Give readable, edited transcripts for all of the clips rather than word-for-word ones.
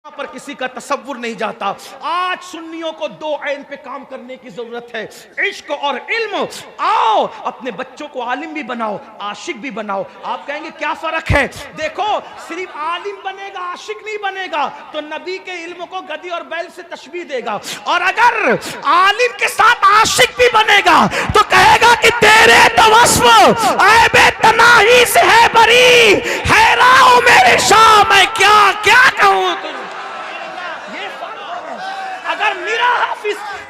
پر کسی کا تصور نہیں جاتا۔ آج سنیوں کو دو عین پہ کام کرنے کی ضرورت ہے، عشق اور علم۔ آؤ اپنے بچوں کو عالم بھی بناؤ، عاشق بھی بناؤ۔ آپ کہیں گے کیا فرق ہے؟ دیکھو، صرف عالم بنے گا عاشق نہیں بنے گا تو نبی کے علم کو گدھی اور بیل سے تشبیہ دے گا، اور اگر عالم کے ساتھ عاشق بھی بنے گا تو کہے گا کہ تیرے تو وصف عیب تناہی سے ہے بری، حیران ہوں میرے شاہ میں کیا کہوں تجھے۔ اگر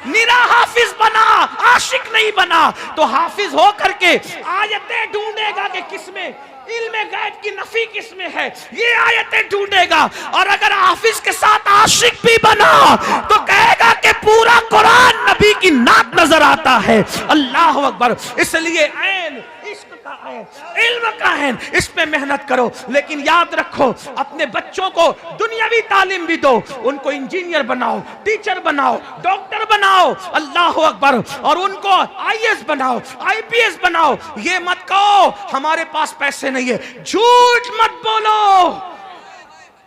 میرا حافظ بنا عاشق نہیں بنا تو حافظ ہو کر کے آیتیں ڈھونڈے گا کہ کس میں علم غیب کی نفی کس میں ہے، یہ آیتیں ڈھونڈے گا۔ اور اگر حافظ کے ساتھ عاشق بھی بنا تو کہے گا کہ پورا قرآن نبی کی نعت نظر آتا ہے۔ اللہ اکبر۔ اس لیے عین عشق کا عین، علم کا عین، اس پہ محنت کرو، لیکن یاد رکھو اپنے بچوں کو دنیاوی تعلیم بھی دو، ان کو انجینئر بناؤ، ٹیچر بناؤ، ڈاکٹر بناؤ، اللہ اکبر، اور ان کو آئی ایس بناؤ، آئی پی ایس بناؤ۔ یہ مت کہو ہمارے پاس پیسے نہیں ہے، جھوٹ مت بولو۔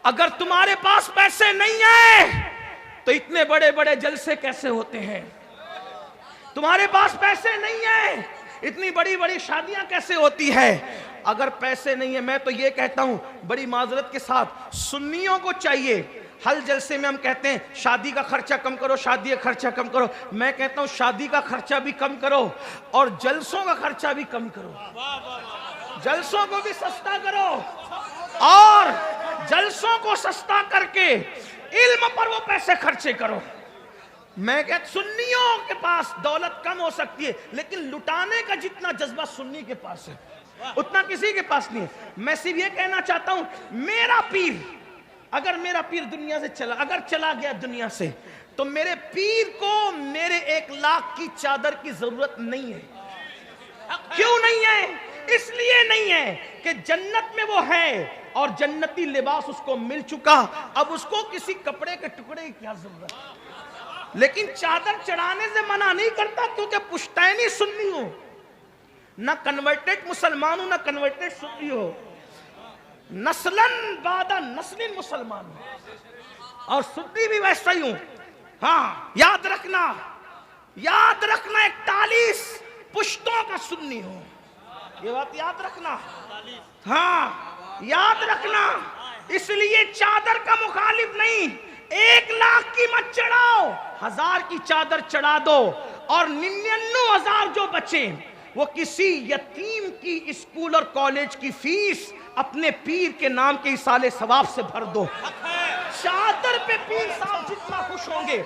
اگر تمہارے پاس پیسے نہیں ہیں تو اتنے بڑے بڑے جلسے کیسے ہوتے ہیں؟ تمہارے پاس پیسے نہیں ہیں، اتنی بڑی بڑی شادیاں کیسے ہوتی ہے؟ اگر پیسے نہیں ہیں، میں تو یہ کہتا ہوں بڑی معذرت کے ساتھ، سنیوں کو چاہیے، ہر جلسے میں ہم کہتے ہیں شادی کا خرچہ کم کرو، شادی کا خرچہ کم کرو، میں کہتا ہوں شادی کا خرچہ بھی کم کرو اور جلسوں کا خرچہ بھی کم کرو، جلسوں کو بھی سستا کرو، اور جلسوں کو سستا کر کے علم پر وہ پیسے خرچے کرو۔ میں کہتا سنیوں کے پاس دولت کم ہو سکتی ہے لیکن لٹانے کا جتنا جذبہ سنی کے پاس ہے اتنا کسی کے پاس نہیں ہے۔ میں صرف یہ کہنا چاہتا ہوں، میرا پیر، اگر میرا پیر دنیا سے چلا گیا دنیا سے، تو میرے پیر کو میرے 1,00,000 کی چادر کی ضرورت نہیں ہے۔ کیوں نہیں ہے؟ اس لیے نہیں ہے کہ جنت میں وہ ہے اور جنتی لباس اس کو مل چکا، اب اس کو کسی کپڑے کے ٹکڑے کی کیا ضرورت ہے۔ لیکن چادر چڑھانے سے منع نہیں کرتا کیونکہ پشتینی سنی ہو، نہ کنورٹڈ مسلمان ہو نہ کنورٹڈ سنی ہو، نسلن بعد نسل مسلمان ہو، اور سنی بھی ویسا ہی ہوں۔ ہاں یاد رکھنا 41 پشتوں کا سنی ہو، یہ بات یاد رکھنا، ہاں یاد رکھنا۔ اس لیے چادر کا مخالف نہیں، 1,00,000 کی مت چڑھاؤ، 1000 کی چادر چڑھا دو، اور 99,000 جو بچے وہ کسی یتیم کی اسکول اور کالج کی فیس اپنے پیر کے نام کے ایصال ثواب سے بھر دو۔ چادر پہ پیر صاحب جتنا خوش ہوں گے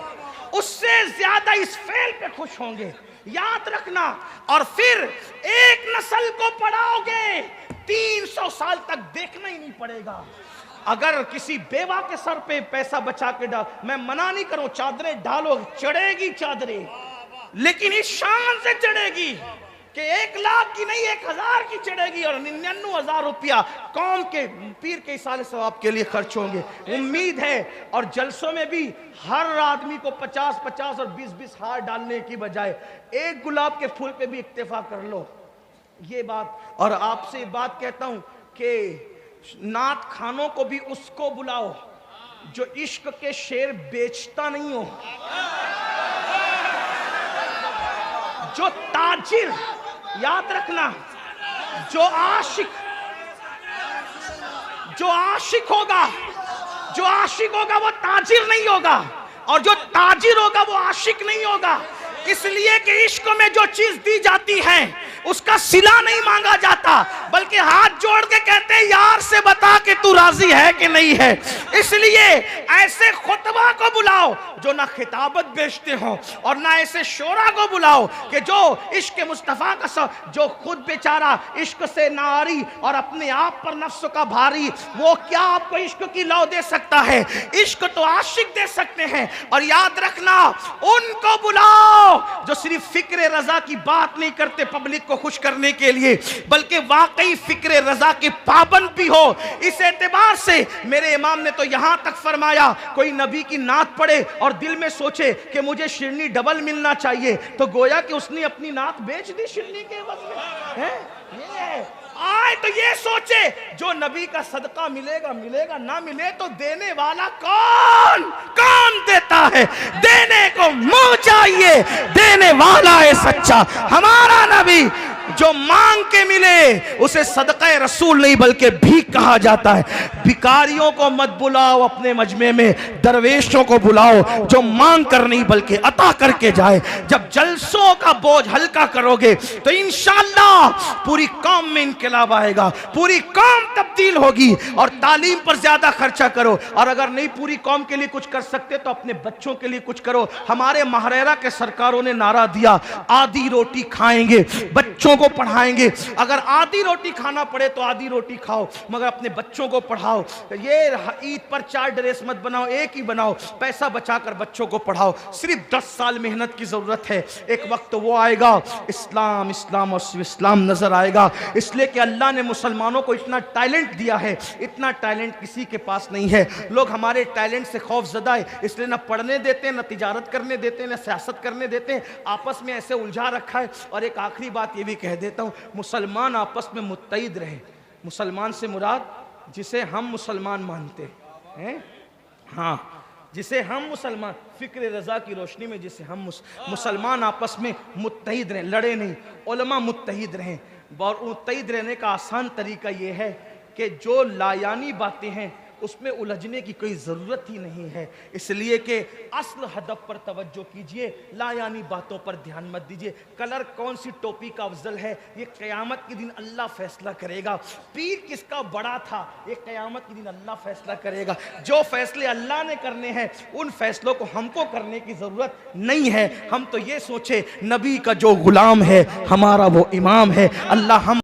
اس سے زیادہ اس فعل پہ خوش ہوں گے، یاد رکھنا۔ اور پھر ایک نسل کو پڑھاؤ گے 300 سال تک دیکھنا ہی نہیں پڑے گا۔ اگر کسی بیوہ کے سر پہ پیسہ بچا کے ڈال، میں منع نہیں کروں، چادریں ڈالو، چڑھے گی چادریں، لیکن اس شان سے چڑھے گی کہ 1,00,000 کی نہیں 1,000 کی چڑھے گی، اور 99,000 روپیہ قوم کے پیر کے ایصال ثواب کے لیے خرچ ہوں گے۔ امید ہے، اور جلسوں میں بھی ہر آدمی کو 50 اور 20 ہار ڈالنے کی بجائے ایک گلاب کے پھول پہ بھی اکتفا کر لو، یہ بات۔ اور آپ سے بات کہتا ہوں کہ نعت خانوں کو بھی اس کو بلاؤ جو عشق کے شعر بیچتا نہیں ہو، جو تاجر، یاد رکھنا، جو عاشق ہوگا وہ تاجر نہیں ہوگا، اور جو تاجر ہوگا وہ عاشق نہیں ہوگا۔ اس لیے کہ عشق میں جو چیز دی جاتی ہے اس کا صلہ نہیں مانگا جاتا، بلکہ ہاتھ جوڑ کے کہتے ہیں یار سے بتا کہ تو راضی ہے کہ نہیں ہے۔ اس لیے ایسے خطبہ کو بلاؤ جو نہ خطابت بیچتے ہوں، اور نہ ایسے شعراء کو بلاؤ کہ جو عشق مصطفیٰ کا جو خود بیچارہ عشق سے ناری اور اپنے آپ پر نفس کا بھاری، وہ کیا آپ کو عشق کی لو دے سکتا ہے؟ عشق تو عاشق دے سکتے ہیں۔ اور یاد رکھنا، ان کو بلاؤ جو صرف فکر رضا کی بات نہیں کرتے پبلک کو خوش کرنے کے لیے، بلکہ واقعی فکر رضا کے پابند بھی ہو۔ اس اعتبار سے میرے امام نے تو یہاں تک فرمایا، کوئی نبی کی نعت پڑھے اور دل میں سوچے کہ مجھے شرنی ڈبل ملنا چاہیے، تو گویا کہ اس نے اپنی نعت بیچ دی شرنی کے عوض میں۔ یہ ہے آئے تو یہ سوچے جو نبی کا صدقہ ملے گا ملے گا، نہ ملے تو دینے والا کون دیتا ہے؟ دینے کو منہ چاہیے، دینے والا ہے سچا ہمارا نبی۔ جو مانگ کے ملے اسے صدقہ رسول نہیں بلکہ بھیک کہا جاتا ہے۔ بھکاریوں کو مت بلاؤ اپنے مجمع میں، درویشوں کو بلاؤ جو مانگ کر نہیں بلکہ عطا کر کے جائے۔ جب جلسوں کا بوجھ ہلکا کرو گے تو انشاءاللہ پوری قوم میں انقلاب آئے گا، پوری قوم تبدیل ہوگی۔ اور تعلیم پر زیادہ خرچہ کرو، اور اگر نہیں پوری قوم کے لیے کچھ کر سکتے تو اپنے بچوں کے لیے کچھ کرو۔ ہمارے ماہریرا کے سرکاروں نے نعرہ دیا آدھی روٹی کھائیں گے، بچوں کو پڑھائیں گے۔ اگر آدھی روٹی کھانا پڑے تو آدھی روٹی کھاؤ، مگر اپنے بچوں کو پڑھاؤ۔ یہ عید پر 4 ڈریس مت بناؤ، ایک ہی بناؤ، پیسہ بچا کر بچوں کو پڑھاؤ۔ صرف 10 سال محنت کی ضرورت ہے، ایک وقت وہ آئے گا اسلام اسلام اور اسلام نظر آئے گا۔ اس لیے کہ اللہ نے مسلمانوں کو اتنا ٹیلنٹ دیا ہے، اتنا ٹیلنٹ کسی کے پاس نہیں ہے۔ لوگ ہمارے ٹیلنٹ سے خوف زدہ ہے، اس لیے نہ پڑھنے دیتے ہیں، نہ تجارت کرنے دیتے ہیں، نہ سیاست کرنے دیتے ہیں، آپس میں ایسے الجھا رکھا ہے۔ اور ایک آخری بات یہ بھی کہہ دیتا ہوں، مسلمان آپس میں متحد رہے۔ مسلمان سے مراد جسے ہم مسلمان مانتے ہیں، ہاں جسے ہم مسلمان، فکر رضا کی روشنی میں جسے ہم مسلمان آپس میں متحد رہیں، لڑے نہیں، علماء متحد رہیں۔ اور متحد رہنے کا آسان طریقہ یہ ہے کہ جو لایانی باتیں ہیں اس میں الجھنے کی کوئی ضرورت ہی نہیں ہے، اس لیے کہ اصل ہدف پر توجہ کیجئے، لایانی باتوں پر دھیان مت دیجئے۔ کلر کون سی ٹوپی کا افضل ہے یہ قیامت کے دن اللہ فیصلہ کرے گا۔ پیر کس کا بڑا تھا یہ قیامت کے دن اللہ فیصلہ کرے گا۔ جو فیصلے اللہ نے کرنے ہیں ان فیصلوں کو ہم کو کرنے کی ضرورت نہیں ہے۔ ہم تو یہ سوچے نبی کا جو غلام ہے ہمارا وہ امام ہے۔ اللہ ہم